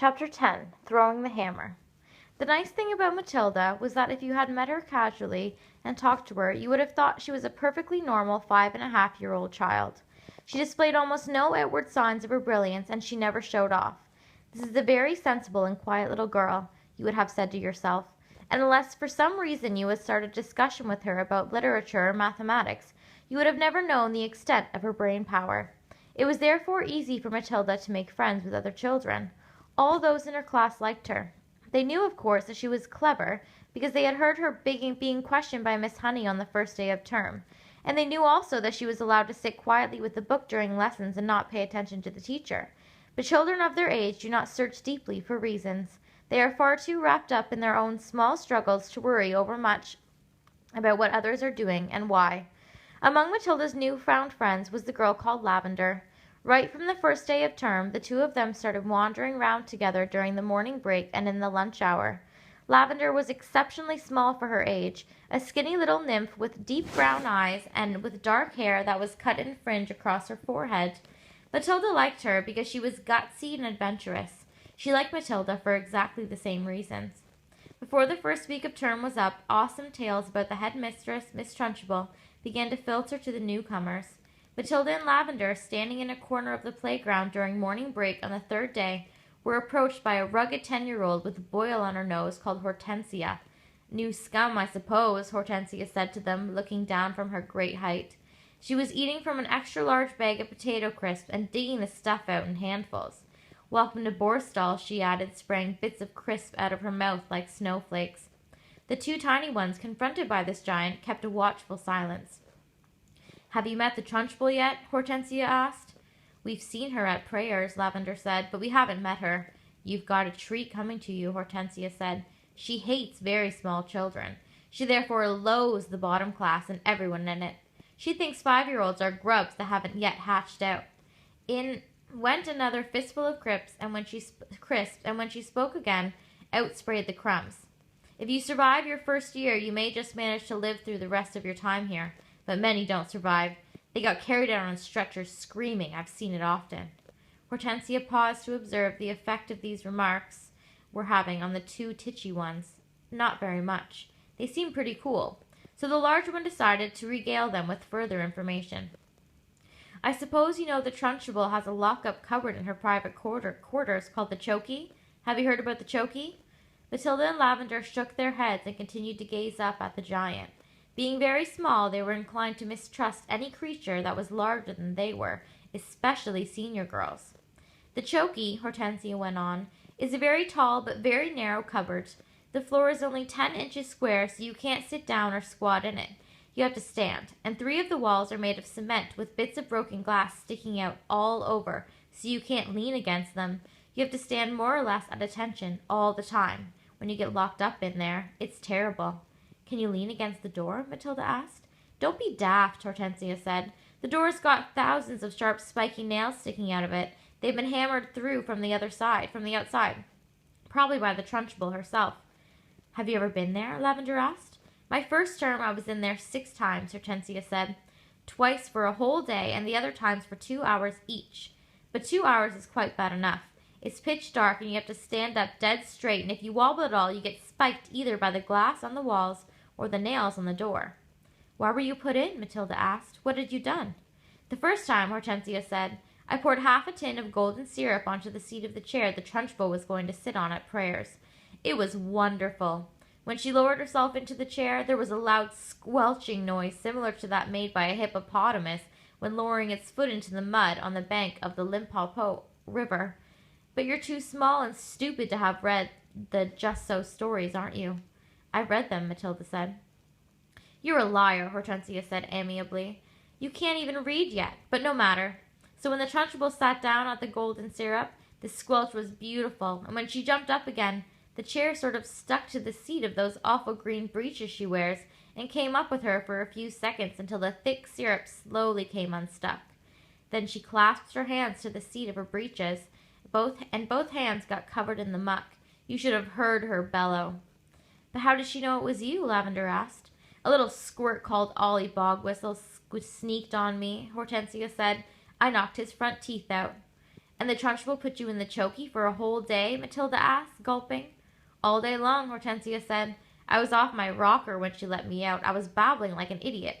Chapter 10 Throwing the Hammer. The nice thing about Matilda was that if you had met her casually and talked to her, you would have thought she was a perfectly normal 5.5-year-old child. She displayed almost no outward signs of her brilliance, and she never showed off. This is a very sensible and quiet little girl, you would have said to yourself, and unless for some reason you had started discussion with her about literature or mathematics, you would have never known the extent of her brain power. It was therefore easy for Matilda to make friends with other children. All those in her class liked her. They knew, of course, that she was clever, because they had heard her being questioned by Miss Honey on the first day of term, and they knew also that she was allowed to sit quietly with the book during lessons and not pay attention to the teacher. But children of their age do not search deeply for reasons. They are far too wrapped up in their own small struggles to worry overmuch about what others are doing and why. Among Matilda's new-found friends was the girl called Lavender. Right from the first day of term, the two of them started wandering round together during the morning break and in the lunch hour. Lavender was exceptionally small for her age, a skinny little nymph with deep brown eyes and with dark hair that was cut in fringe across her forehead. Matilda liked her because she was gutsy and adventurous. She liked Matilda for exactly the same reasons. Before the first week of term was up, awesome tales about the headmistress, Miss Trunchbull, began to filter to the newcomers. Matilda and Lavender, standing in a corner of the playground during morning break on the third day, were approached by a rugged 10-year-old with a boil on her nose called Hortensia. "New scum, I suppose," Hortensia said to them, looking down from her great height. She was eating from an extra-large bag of potato crisps and digging the stuff out in handfuls. "Welcome to Borstal," she added, spraying bits of crisp out of her mouth like snowflakes. The two tiny ones, confronted by this giant, kept a watchful silence. "Have you met the Trunchbull yet?" Hortensia asked. "We've seen her at prayers," Lavender said, "but we haven't met her." "You've got a treat coming to you," Hortensia said. "She hates very small children. She therefore loathes the bottom class and everyone in it. She thinks 5-year-olds are grubs that haven't yet hatched out." In went another fistful of crisps, and when she spoke again, out sprayed the crumbs. "If you survive your first year, you may just manage to live through the rest of your time here. But many don't survive. They got carried out on stretchers screaming. I've seen it often." Hortensia paused to observe the effect of these remarks were having on the two titchy ones. Not very much. They seemed pretty cool. So the large one decided to regale them with further information. "I suppose you know the Trunchbull has a lock-up cupboard in her private quarters called the Chokey? Have you heard about the Chokey?" Matilda and Lavender shook their heads and continued to gaze up at the giant. Being very small, they were inclined to mistrust any creature that was larger than they were, especially senior girls. "The Chokey," Hortensia went on, "is a very tall but very narrow cupboard. The floor is only 10 inches square, so you can't sit down or squat in it. You have to stand, and 3 of the walls are made of cement with bits of broken glass sticking out all over, so you can't lean against them. You have to stand more or less at attention all the time when you get locked up in there. It's terrible." "Can you lean against the door?" Matilda asked. "Don't be daft," Hortensia said. "The door's got thousands of sharp spiky nails sticking out of it. They've been hammered through from the outside, probably by the Trunchbull herself." "Have you ever been there?" Lavender asked. "My first term I was in there 6 times, Hortensia said. "Twice for a whole day, and the other times for 2 hours each. But 2 hours is quite bad enough. It's pitch dark, and you have to stand up dead straight, and if you wobble at all, you get spiked either by the glass on the walls or the nails on the door." "Why were you put in?" Matilda asked. "What had you done?" "The first time," Hortensia said, "I poured half a tin of golden syrup onto the seat of the chair the Trunchbull was going to sit on at prayers. It was wonderful. When she lowered herself into the chair, there was a loud squelching noise similar to that made by a hippopotamus when lowering its foot into the mud on the bank of the Limpopo River. But you're too small and stupid to have read the Just So stories, aren't you?" "I read them," Matilda said. "You're a liar," Hortensia said amiably. "You can't even read yet, but no matter." So when the Trunchbull sat down at the golden syrup, the squelch was beautiful, and when she jumped up again, the chair sort of stuck to the seat of those awful green breeches she wears, and came up with her for a few seconds until the thick syrup slowly came unstuck. Then she clasped her hands to the seat of her breeches, both hands got covered in the muck. You should have heard her bellow. "But how did she know it was you?" Lavender asked. "A little squirt called Ollie Bogwhistle sneaked on me," Hortensia said. "I knocked his front teeth out." And the Trunchbull put you in the chokey for a whole day? Matilda asked, gulping. All day long, Hortensia said. I was off my rocker when she let me out. I was babbling like an idiot.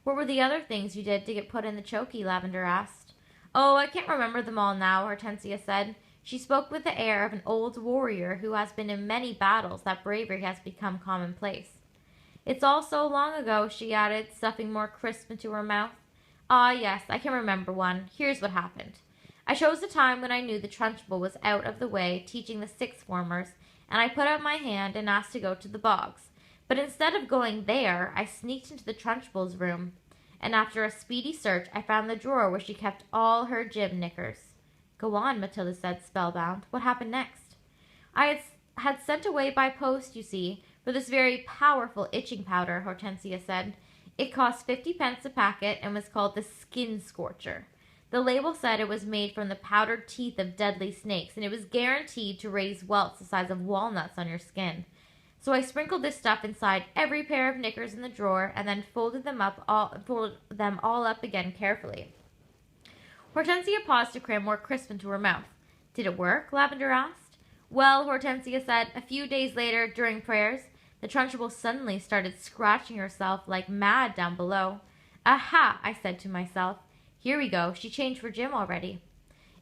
What were the other things you did to get put in the chokey? Lavender asked. Oh, I can't remember them all now, Hortensia said. She spoke with the air of an old warrior who has been in many battles that bravery has become commonplace. It's all so long ago, she added, stuffing more crisp into her mouth. Ah, yes, I can remember one. Here's what happened. I chose a time when I knew the Trunchbull was out of the way teaching the sixth formers, and I put out my hand and asked to go to the bogs. But instead of going there, I sneaked into the Trunchbull's room, and after a speedy search, I found the drawer where she kept all her gym knickers. Go on, Matilda said, spellbound. What happened next? I had sent away by post, you see, for this very powerful itching powder, Hortensia said. It cost 50 pence a packet and was called the Skin Scorcher. The label said it was made from the powdered teeth of deadly snakes, and it was guaranteed to raise welts the size of walnuts on your skin. So I sprinkled this stuff inside every pair of knickers in the drawer and then folded them all up again carefully. Hortensia paused to cram more crisp into her mouth. Did it work? Lavender asked. Well, Hortensia said, a few days later, during prayers, the Trunchbull suddenly started scratching herself like mad down below. Aha, I said to myself. Here we go. She changed for gym already.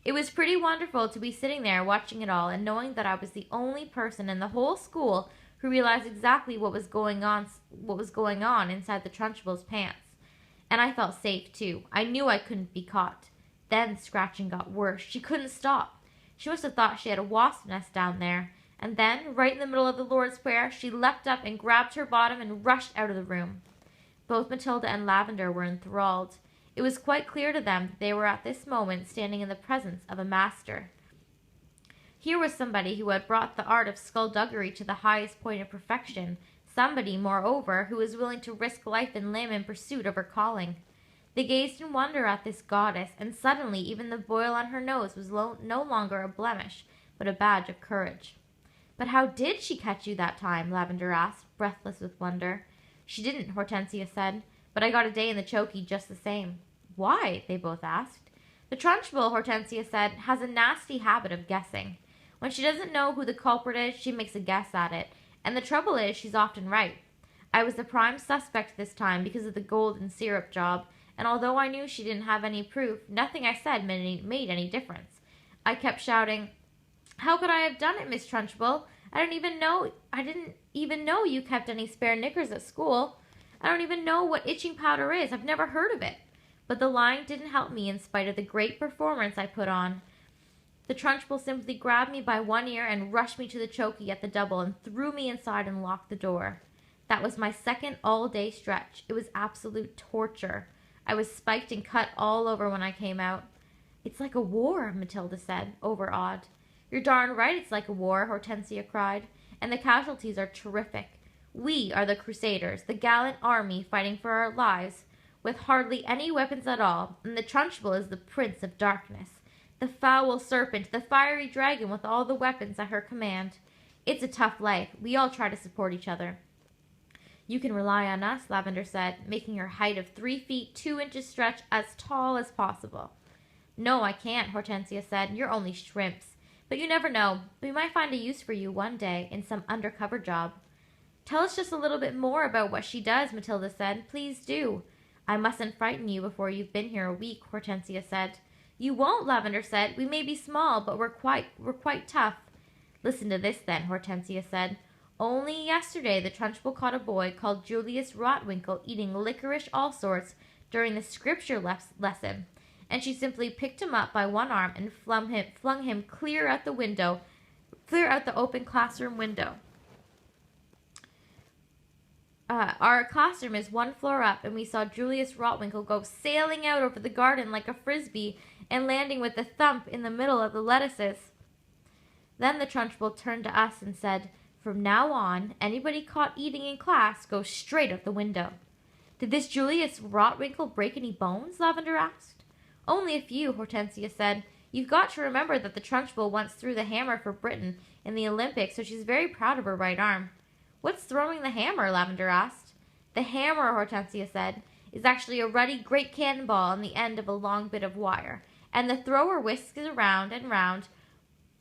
It was pretty wonderful to be sitting there watching it all and knowing that I was the only person in the whole school who realized exactly what was going on inside the Trunchbull's pants. And I felt safe too. I knew I couldn't be caught. Then the scratching got worse. She couldn't stop. She must have thought she had a wasp nest down there. And then, right in the middle of the Lord's Prayer, she leapt up and grabbed her bottom and rushed out of the room. Both Matilda and Lavender were enthralled. It was quite clear to them that they were at this moment standing in the presence of a master. Here was somebody who had brought the art of skullduggery to the highest point of perfection, somebody, moreover, who was willing to risk life and limb in pursuit of her calling. They gazed in wonder at this goddess, and suddenly even the boil on her nose was no longer a blemish, but a badge of courage. But how did she catch you that time? Lavender asked, breathless with wonder. She didn't, Hortensia said, but I got a day in the chokey just the same. Why? They both asked. The Trunchbull, Hortensia said, has a nasty habit of guessing. When she doesn't know who the culprit is, she makes a guess at it, and the trouble is she's often right. I was the prime suspect this time because of the gold and syrup job, and although I knew she didn't have any proof, nothing I said made any difference. I kept shouting, How could I have done it, Miss Trunchbull? I didn't even know you kept any spare knickers at school. I don't even know what itching powder is. I've never heard of it. But the lying didn't help me in spite of the great performance I put on. The Trunchbull simply grabbed me by one ear and rushed me to the chokey at the double and threw me inside and locked the door. That was my second all-day stretch. It was absolute torture. I was spiked and cut all over when I came out. It's like a war, Matilda said, overawed. You're darn right it's like a war, Hortensia cried, and the casualties are terrific. We are the Crusaders, the gallant army fighting for our lives, with hardly any weapons at all, and the Trunchbull is the Prince of Darkness, the foul serpent, the fiery dragon with all the weapons at her command. It's a tough life. We all try to support each other. You can rely on us, Lavender said, making her height of 3 feet 2 inches stretch as tall as possible. No, I can't, Hortensia said. You're only shrimps. But you never know. We might find a use for you one day in some undercover job. Tell us just a little bit more about what she does, Matilda said. Please do. I mustn't frighten you before you've been here a week, Hortensia said. You won't, Lavender said. We may be small, but we're quite tough. Listen to this then, Hortensia said. Only yesterday the Trunchbull caught a boy called Julius Rotwinkle eating licorice all sorts during the scripture lesson, and she simply picked him up by one arm and flung him clear out the open classroom window. Our classroom is 1 floor up, and we saw Julius Rotwinkle go sailing out over the garden like a frisbee and landing with a thump in the middle of the lettuces. Then the Trunchbull turned to us and said, From now on, anybody caught eating in class goes straight out the window. Did this Julius Rotwinkle break any bones? Lavender asked. Only a few, Hortensia said. You've got to remember that the Trunchbull once threw the hammer for Britain in the Olympics, so she's very proud of her right arm. What's throwing the hammer? Lavender asked. The hammer, Hortensia said, is actually a ruddy great cannonball on the end of a long bit of wire, and the thrower whisks around and round,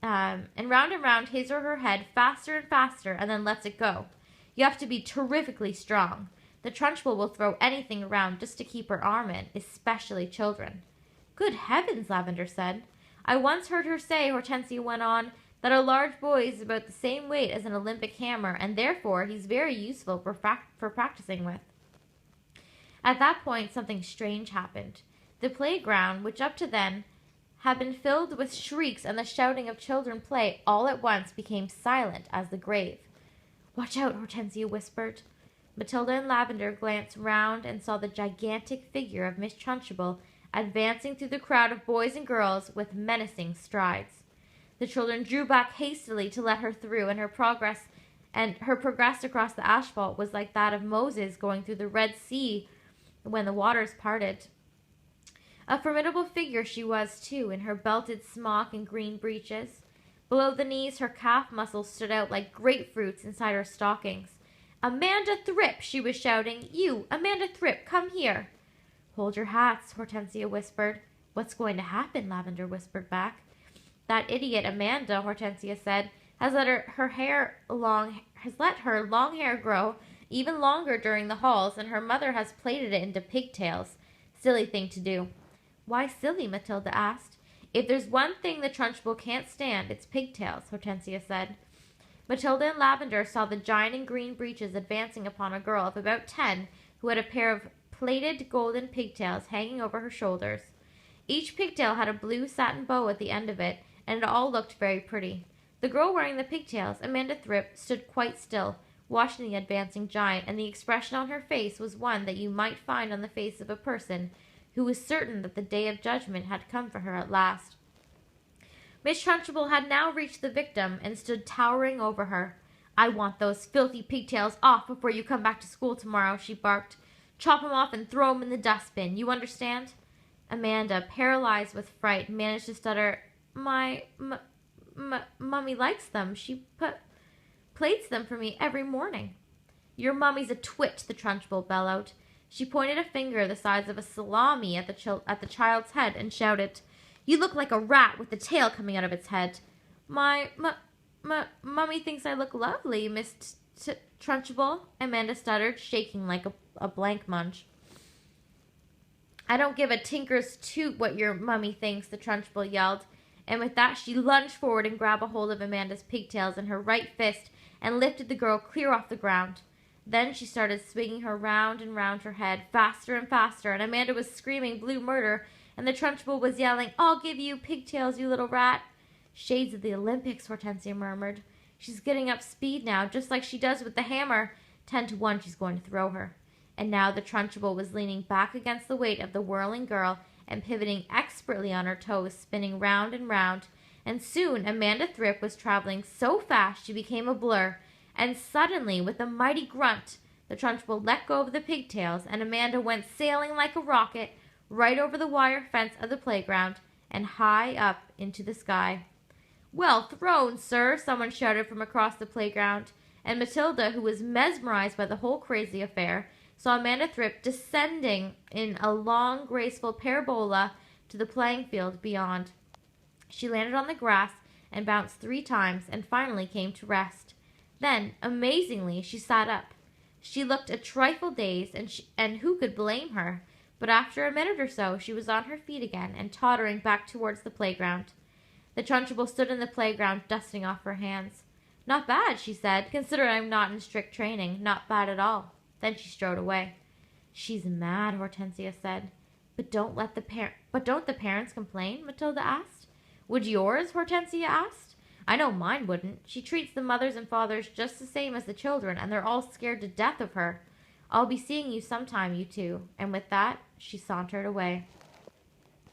and round his or her head faster and faster, and then lets it go. You have to be terrifically strong. The Trunchbull will throw anything around just to keep her arm in, especially children. Good heavens, Lavender said. I once heard her say, Hortensia went on, that a large boy is about the same weight as an Olympic hammer, and therefore he's very useful for practicing with. At that point, something strange happened. The playground, which up to then had been filled with shrieks and the shouting of children play, all at once became silent as the grave. Watch out, Hortensia whispered. Matilda and Lavender glanced round and saw the gigantic figure of Miss Trunchbull advancing through the crowd of boys and girls with menacing strides. The children drew back hastily to let her through, and her progress across the asphalt was like that of Moses going through the Red Sea when the waters parted. A formidable figure she was, too, in her belted smock and green breeches. Below the knees, her calf muscles stood out like grapefruits inside her stockings. Amanda Thripp, she was shouting. You, Amanda Thripp, come here. Hold your hats, Hortensia whispered. What's going to happen? Lavender whispered back. That idiot Amanda, Hortensia said, has let her long hair grow even longer during the halls, and her mother has plaited it into pigtails. Silly thing to do. Why silly? Matilda asked. If there's one thing the Trunchbull can't stand, it's pigtails, Hortensia said. Matilda and Lavender saw the giant in green breeches advancing upon a girl of about 10 who had a pair of plaited golden pigtails hanging over her shoulders. Each pigtail had a blue satin bow at the end of it, and it all looked very pretty. The girl wearing the pigtails, Amanda Thripp, stood quite still, watching the advancing giant, and the expression on her face was one that you might find on the face of a person who was certain that the day of judgment had come for her at last. Miss Trunchbull had now reached the victim and stood towering over her. I want those filthy pigtails off before you come back to school tomorrow, she barked. Chop 'em off and throw 'em in the dustbin. You understand? Amanda, paralyzed with fright, managed to stutter, Mummy likes them. She plates them for me every morning. Your mummy's a twit, the Trunchbull bellowed. She pointed a finger the size of a salami at the child's head and shouted, You look like a rat with the tail coming out of its head. Mummy thinks I look lovely, Miss Trunchbull, Amanda stuttered, shaking like a blank munch. I don't give a tinker's toot what your mummy thinks, the Trunchbull yelled, and with that she lunged forward and grabbed a hold of Amanda's pigtails in her right fist and lifted the girl clear off the ground. Then she started swinging her round and round her head, faster and faster, and Amanda was screaming blue murder, and the Trunchbull was yelling, I'll give you pigtails, you little rat. Shades of the Olympics, Hortensia murmured. She's getting up speed now, just like she does with the hammer. 10 to 1 she's going to throw her. And now the Trunchbull was leaning back against the weight of the whirling girl and pivoting expertly on her toes, spinning round and round. And soon Amanda Thripp was traveling so fast she became a blur. And suddenly, with a mighty grunt, the Trunchbull let go of the pigtails, and Amanda went sailing like a rocket right over the wire fence of the playground and high up into the sky. Well thrown, sir, someone shouted from across the playground, and Matilda, who was mesmerized by the whole crazy affair, saw Amanda Thripp descending in a long, graceful parabola to the playing field beyond. She landed on the grass and bounced 3 times and finally came to rest. Then, amazingly, she sat up. She looked a trifle dazed, and who could blame her? But after a minute or so, she was on her feet again and tottering back towards the playground. The Trunchbull stood in the playground, dusting off her hands. Not bad, she said, considering I'm not in strict training. Not bad at all. Then she strode away. She's mad, Hortensia said. But don't the parents complain? Matilda asked. Would yours? Hortensia asked. I know mine wouldn't. She treats the mothers and fathers just the same as the children, and they're all scared to death of her. I'll be seeing you sometime, you two. And with that, she sauntered away.